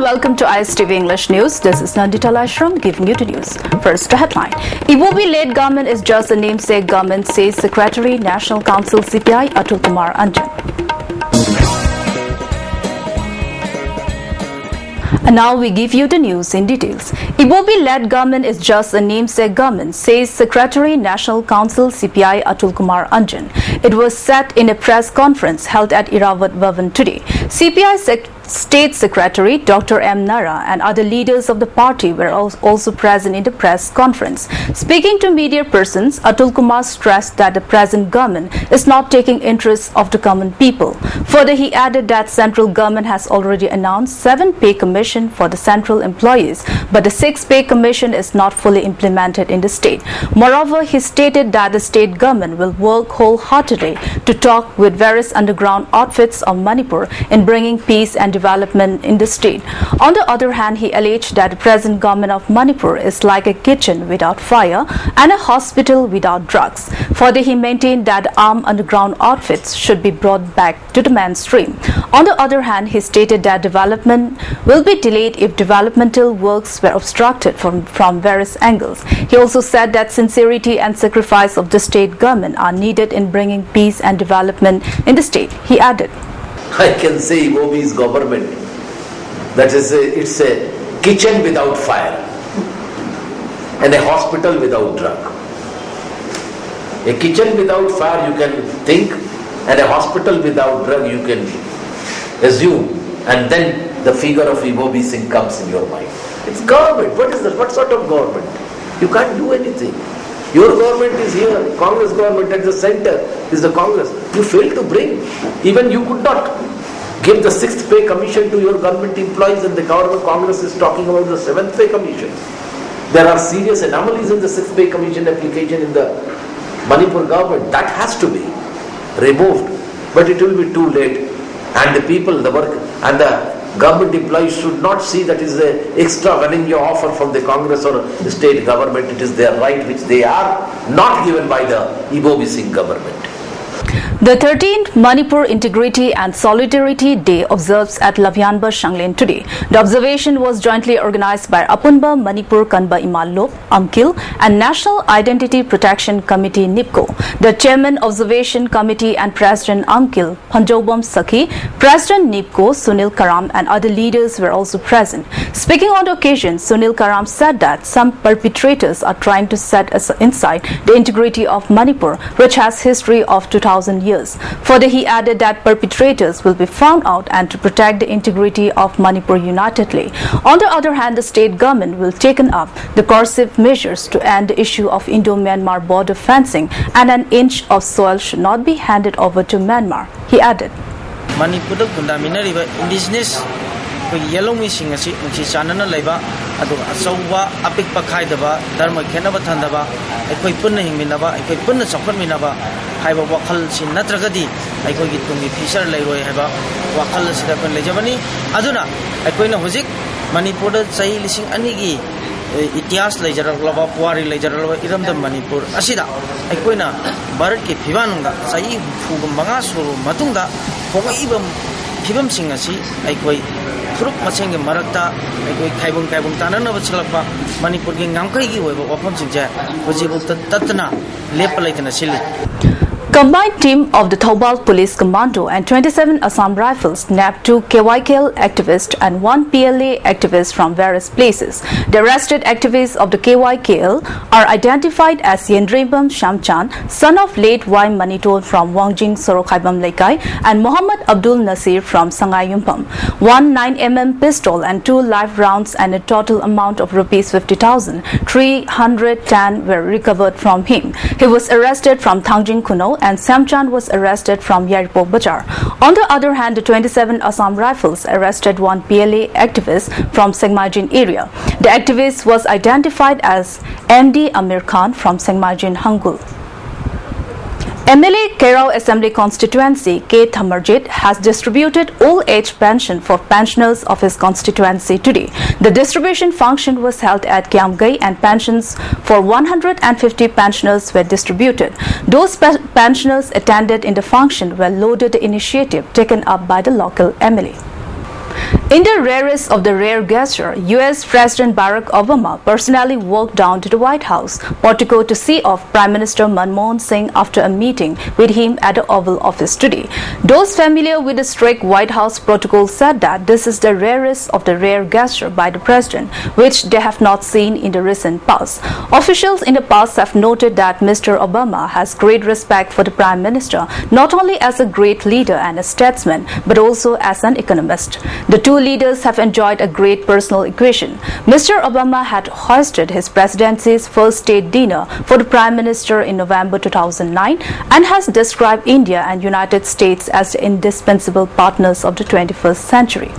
welcome to ISTV English News. This is Nandita Lashram giving you the news. First, the headline. Iwobi-led government is just a namesake government, says Secretary, National Council CPI Atul Kumar Anjan. And now we give you the news in details. Iwobi-led government is just a namesake government, says Secretary, National Council CPI Atul Kumar Anjan. It was said in a press conference held at Irrawaddy Bhavan today. CPI State Secretary Dr. M. Nara and other leaders of the party were also present in the press conference. Speaking to media persons, Atul Kumar stressed that the present government is not taking interest of the common people. Further, he added that central government has already announced 7 pay commission for the central employees, but the 6th pay commission is not fully implemented in the state. Moreover, he stated that the state government will work wholeheartedly to talk with various underground outfits of Manipur in bringing peace and development in the state. On the other hand, he alleged that the present government of Manipur is like a kitchen without fire and a hospital without drugs. Further, he maintained that armed underground outfits should be brought back to the mainstream. On the other hand, he stated that development will be delayed if developmental works were obstructed from various angles. He also said that sincerity and sacrifice of the state government are needed in bringing peace and development in the state. He added, I can say Iwobi's government, that is, it's a kitchen without fire and a hospital without drug. A kitchen without fire you can think, and a hospital without drug you can assume, and then the figure of Iwobi Singh comes in your mind. It's government. What is that? What sort of government? You can't do anything. Your government is here, Congress government at the center is the Congress. You failed to bring. Even you could not give the 6th pay commission to your government employees, and the government Congress is talking about the 7th pay commission. There are serious anomalies in the 6th pay commission application in the Manipur government. That has to be removed. But it will be too late. And the people, the work, and the government employees should not see that is an extra revenue offer from the Congress or the state government. It is their right which they are not given by the Iwobi Singh government. The 13th Manipur Integrity and Solidarity Day observes at Lavyanba Shanglen today. The observation was jointly organized by Apunba Manipur Kanba Imalop, Amkil and National Identity Protection Committee NIPCO. The Chairman Observation Committee and President Amkil, Panjobam Sakhi, President NIPCO, Sunil Karam and other leaders were also present. Speaking on the occasion, Sunil Karam said that some perpetrators are trying to set aside the integrity of Manipur, which has history of 2000 years. Further, he added that perpetrators will be found out and to protect the integrity of Manipur unitedly. On the other hand, the state government will take up the coercive measures to end the issue of Indo-Myanmar border fencing, and an inch of soil should not be handed over to Myanmar. He added, Manipur indigenous yellow missing a seat, which is Chanana Leva, Asowa, Apik Pakaidava, Dharma Kenava Tandava, a Koipuna Minava, a Koipuna Sopan Minava, Haiba Wakal Sin Natragadi, I go get to me Fisher Leroy Haba, Wakal Sidapan Lejavani, Aduna, a Koina Hozik, Manipur, Sai Lissing Anigi, Itias Lejar Lava, Puari Lejar Iram the Manipur, Asida, a Koina, Baraki Pivananga, Sai Fugambangasu, Matunda, Pogibam, Pibam Singasi, I go. Fruit Machang Marakta, Kaibun Kaibun Tanana Vachalapa, Manipur Gankai, Wapam Sinja, was able to Tatana, Lepalite and a silly. Combined team of the Thobal Police Commando and 27 Assam Rifles nabbed 2 KYKL activists and 1 PLA activist from various places. The arrested activists of the KYKL are identified as Yendribam Shamchan, son of late Y. Manitol from Wangjing Sorokhaibam Lekai, and Muhammad Abdul Nasir from Sangayumpam. 1 9mm pistol and 2 live rounds and a total amount of Rs 50,310 were recovered from him. He was arrested from Thangjing Kuno, and Samchan was arrested from Yaripok Bajar. On the other hand, the 27 Assam Rifles arrested 1 PLA activist from Sengmajin area. The activist was identified as MD Amir Khan from Sengmajin Hangul. MLA Kerau Assembly Constituency K. Thamarjit has distributed old-age pension for pensioners of his constituency today. The distribution function was held at Kiamgai and pensions for 150 pensioners were distributed. Those pensioners attended in the function were lauded the initiative taken up by the local MLA. In the rarest of the rare gesture, U.S. President Barack Obama personally walked down to the White House portico to see off Prime Minister Manmohan Singh after a meeting with him at the Oval Office today. Those familiar with the strict White House protocol said that this is the rarest of the rare gesture by the President, which they have not seen in the recent past. Officials in the past have noted that Mr. Obama has great respect for the Prime Minister, not only as a great leader and a statesman, but also as an economist. The two leaders have enjoyed a great personal equation. Mr. Obama had hosted his presidency's first state dinner for the Prime Minister in November 2009 and has described India and United States as the indispensable partners of the 21st century.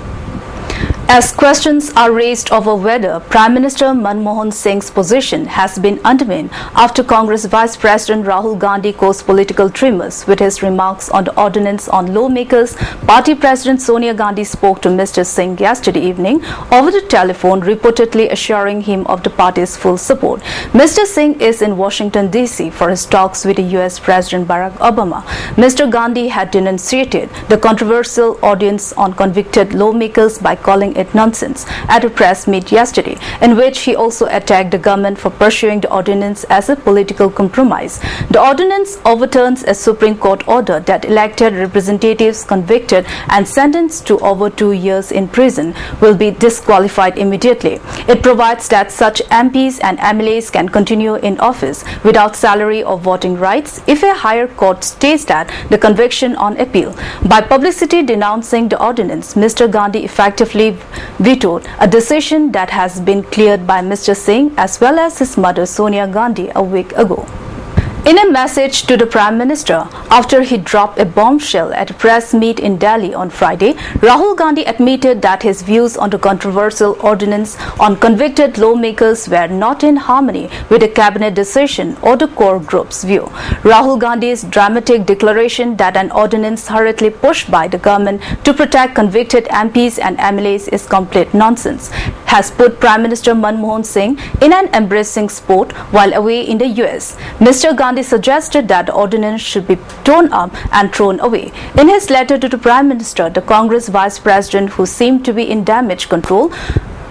As questions are raised over whether Prime Minister Manmohan Singh's position has been undermined after Congress Vice President Rahul Gandhi caused political tremors with his remarks on the ordinance on lawmakers, Party President Sonia Gandhi spoke to Mr. Singh yesterday evening over the telephone, reportedly assuring him of the party's full support. Mr. Singh is in Washington, D.C. for his talks with the U.S. President Barack Obama. Mr. Gandhi had denunciated the controversial ordinance on convicted lawmakers by calling it nonsense at a press meet yesterday, in which he also attacked the government for pursuing the ordinance as a political compromise. The ordinance overturns a Supreme Court order that elected representatives convicted and sentenced to over 2 years in prison will be disqualified immediately. It provides that such MPs and MLAs can continue in office without salary or voting rights if a higher court states that the conviction on appeal. By publicly denouncing the ordinance, Mr. Gandhi effectively vetoed a decision that has been cleared by Mr. Singh as well as his mother Sonia Gandhi a week ago. In a message to the Prime Minister, after he dropped a bombshell at a press meet in Delhi on Friday, Rahul Gandhi admitted that his views on the controversial ordinance on convicted lawmakers were not in harmony with the cabinet decision or the core group's view. Rahul Gandhi's dramatic declaration that an ordinance hurriedly pushed by the government to protect convicted MPs and MLAs is complete nonsense has put Prime Minister Manmohan Singh in an embarrassing spot while away in the US. Mr. Gandhi suggested that the ordinance should be torn up and thrown away. In his letter to the Prime Minister, the Congress Vice President, who seemed to be in damage control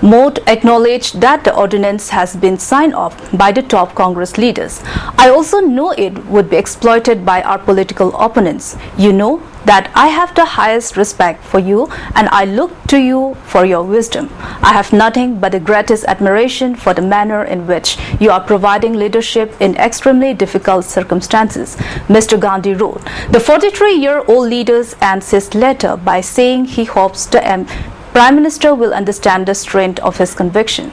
mode, acknowledged that the ordinance has been signed off by the top Congress leaders. I also know it would be exploited by our political opponents. You know that I have the highest respect for you and I look to you for your wisdom. I have nothing but the greatest admiration for the manner in which you are providing leadership in extremely difficult circumstances, Mr. Gandhi wrote. The 43-year-old leader ends his letter by saying he hopes the Prime Minister will understand the strength of his conviction.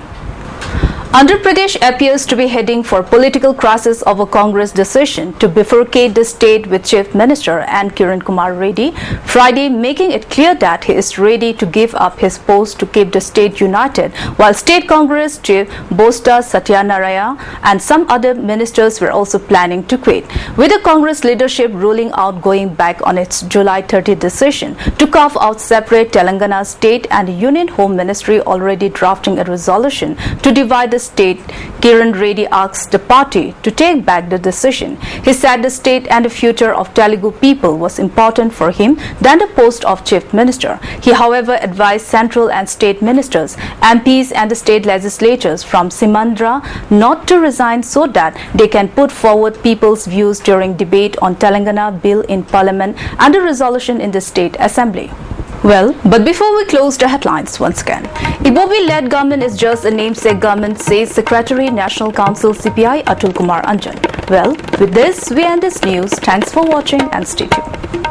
Andhra Pradesh appears to be heading for political crisis over Congress decision to bifurcate the state with Chief Minister N. Kiran Kumar Reddy Friday, making it clear that he is ready to give up his post to keep the state united, while State Congress Chief Bosta Satyanarayana and some other ministers were also planning to quit, with the Congress leadership ruling out going back on its July 30 decision to carve out separate Telangana state and the Union Home Ministry already drafting a resolution to divide the state. Kiran Reddy asked the party to take back the decision. He said the state and the future of Telugu people was important for him than the post of Chief Minister. He, however, advised central and state ministers, MPs and the state legislatures from Simandra not to resign so that they can put forward people's views during debate on Telangana bill in Parliament and the resolution in the State Assembly. Well, but before we close the headlines once again, Ibobi-led government is just a namesake government, says Secretary National Council CPI Atul Kumar Anjan. Well, with this, we end this news. Thanks for watching and stay tuned.